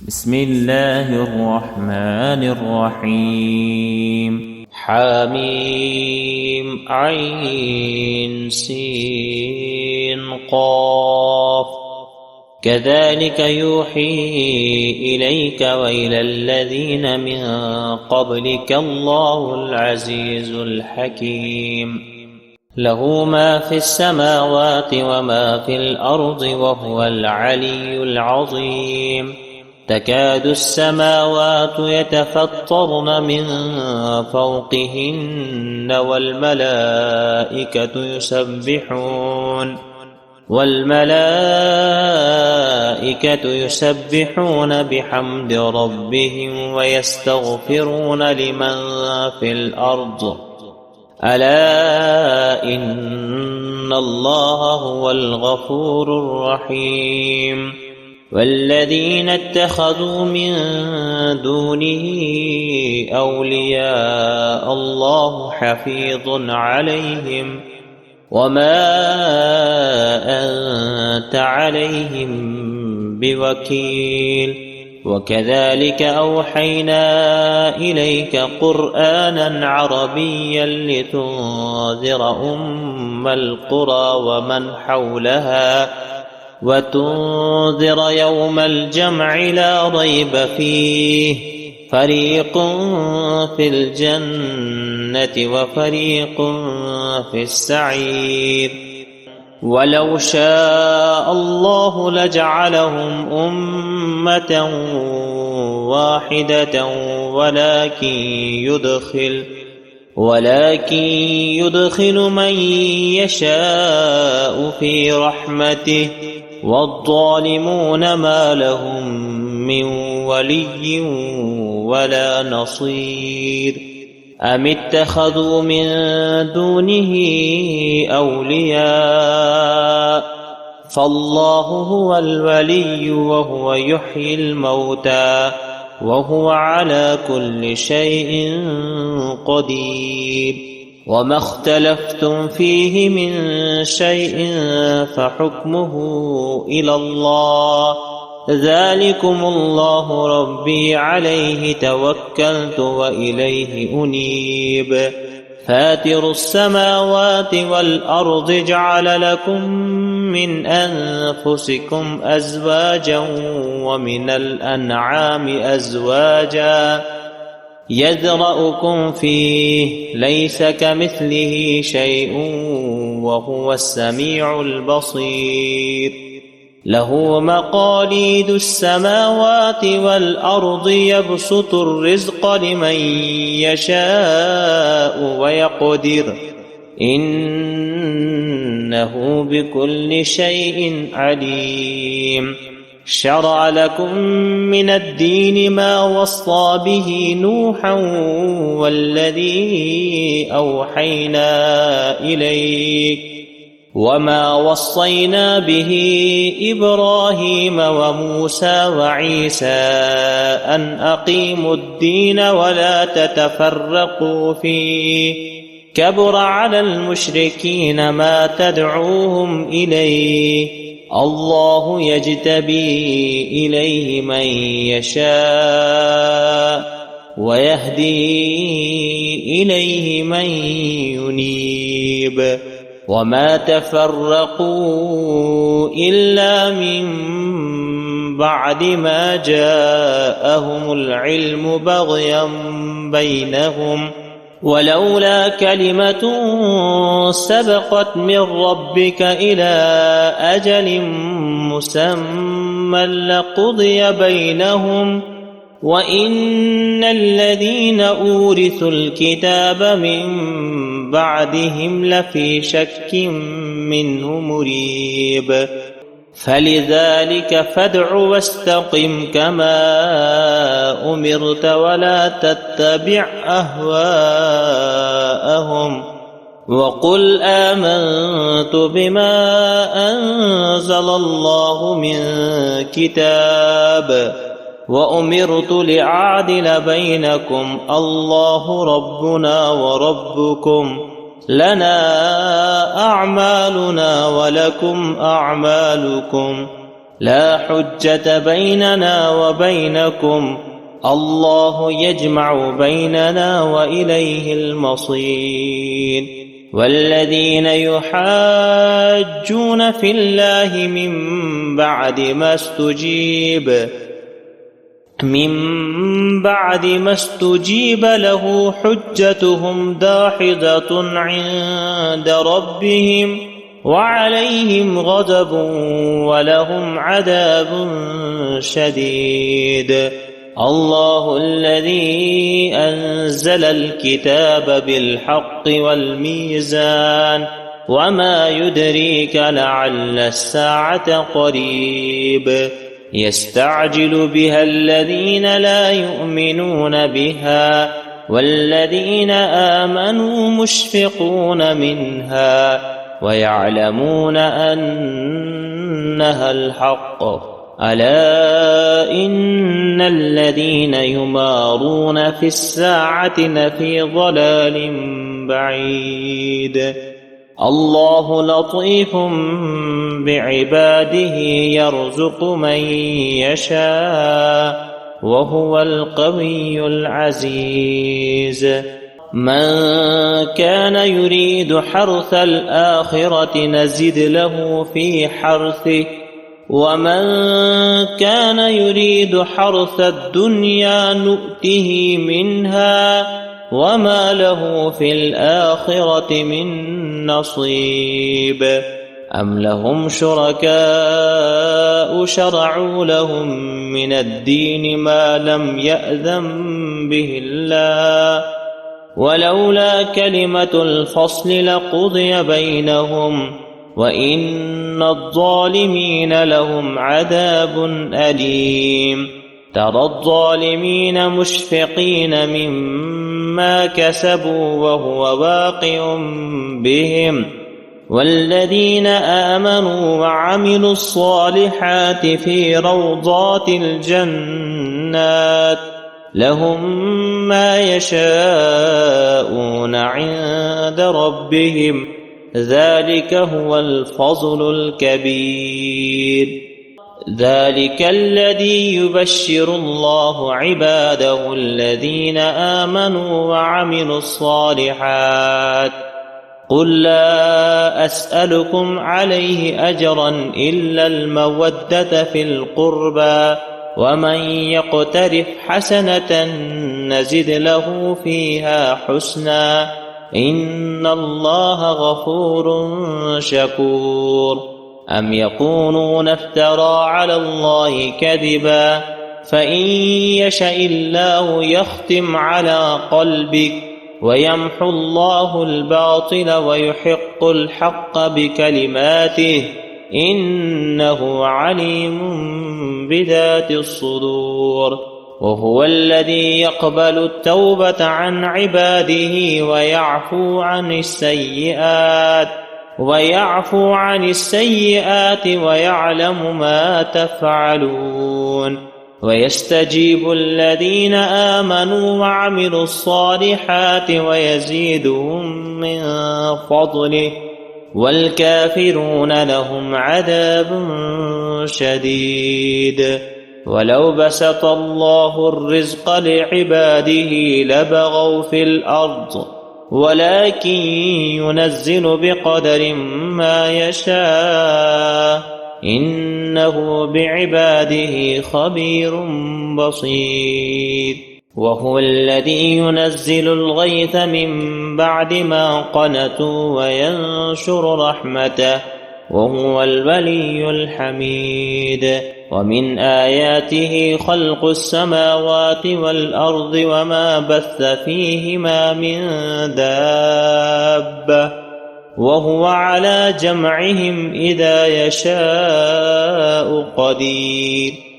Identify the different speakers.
Speaker 1: بسم الله الرحمن الرحيم. حميم عين سين قاف. كذلك يوحي إليك وإلى الذين من قبلك الله العزيز الحكيم. له ما في السماوات وما في الأرض وهو العلي العظيم. تكاد السماوات يتفطرن من فوقهن والملائكة يسبحون بحمد ربهم ويستغفرون لمن في الأرض ألا إن الله هو الغفور الرحيم. والذين اتخذوا من دونه أولياء الله حفيظ عليهم وما أنت عليهم بوكيل. وكذلك أوحينا إليك قرآنا عربيا لتنذر أم القرى ومن حولها وتنذر يوم الجمع لا ريب فيه فريق في الجنة وفريق في السعير. ولو شاء الله لجعلهم أمة واحدة ولكن يدخل من يشاء في رحمته والظالمون ما لهم من ولي ولا نصير. أم اتخذوا من دونه أولياء فالله هو الولي وهو يحيي الموتى وهو على كل شيء قدير. وما اختلفتم فيه من شيء فحكمه إلى الله ذلكم الله ربي عليه توكلت وإليه أنيب. فاتر السماوات والأرض جعل لكم من أنفسكم أزواجا ومن الأنعام أزواجا يذرأكم فيه ليس كمثله شيء وهو السميع البصير. له مقاليد السماوات والأرض يبسط الرزق لمن يشاء ويقدر إنه بكل شيء عليم. شرع لكم من الدين ما وصى به نوحا والذي أوحينا إليك وما وصينا به إبراهيم وموسى وعيسى أن أقيموا الدين ولا تتفرقوا فيه كبر على المشركين ما تدعوهم إليه الله يجتبي إليه من يشاء ويهدي إليه من ينيب. وما تفرقوا إلا من بعد ما جاءهم العلم بغيا بينهم ولولا كلمة سبقت من ربك إلى أجل مسمى لقضي بينهم وإن الذين أورثوا الكتاب من بعدهم لفي شك منه مريب. فلذلك فادع واستقم كما أمرت ولا تتبع أهواءهم وقل آمنت بما أنزل الله من كتاب وأمرت لأعدل بينكم الله ربنا وربكم لنا أعمالنا ولكم أعمالكم لا حجة بيننا وبينكم الله يجمع بيننا وإليه المصير والذين يحاجون في الله من بعد ما استجيب له حجتهم داحضة عند ربهم وعليهم غضب ولهم عذاب شديد الله الذي أنزل الكتاب بالحق والميزان وما يدريك لعل الساعة قريب يستعجل بها الذين لا يؤمنون بها والذين آمنوا مشفقون منها ويعلمون أنها الحق ألا إن الذين يمارون في الساعة لفي ضلال بعيد الله لطيف بعباده يرزق من يشاء وهو القوي العزيز من كان يريد حرث الآخرة نزد له في حرثه ومن كان يريد حرث الدنيا نؤته منها وما له في الآخرة من نصيب أم لهم شركاء شرعوا لهم من الدين ما لم يأذن به الله ولولا كلمة الفصل لقضي بينهم وإن الظالمين لهم عذاب أليم ترى الظالمين مشفقين مما كسبوا وهو واقع بهم والذين آمنوا وعملوا الصالحات في روضات الجنات لهم ما يشاءون عند ربهم ذلك هو الفضل الكبير ذلك الذي يبشر الله عباده الذين آمنوا وعملوا الصالحات قل لا أسألكم عليه أجرا إلا المودة في القربى ومن يقترف حسنة نزد له فيها حسنا إن الله غفور شكور أم يقولون افترى على الله كذبا فإن يشأ الله يختم على قلبك ويمحو الله الباطل ويحق الحق بكلماته إنه عليم بذات الصدور وهو الذي يقبل التوبة عن عباده ويعفو عن السيئات ويعلم ما تفعلون ويستجيب الذين آمنوا وعملوا الصالحات ويزيدهم من فضله والكافرون لهم عذاب شديد ولو بسط الله الرزق لعباده لبغوا في الأرض ولكن ينزل بقدر ما يشاء إنه بعباده خبير بصير وهو الذي ينزل الغيث من بعد ما قنطوا وينشر رحمته وهو الولي الحميد ومن آياته خلق السماوات والأرض وما بث فيهما من دابة وهو على جمعهم إذا يشاء قدير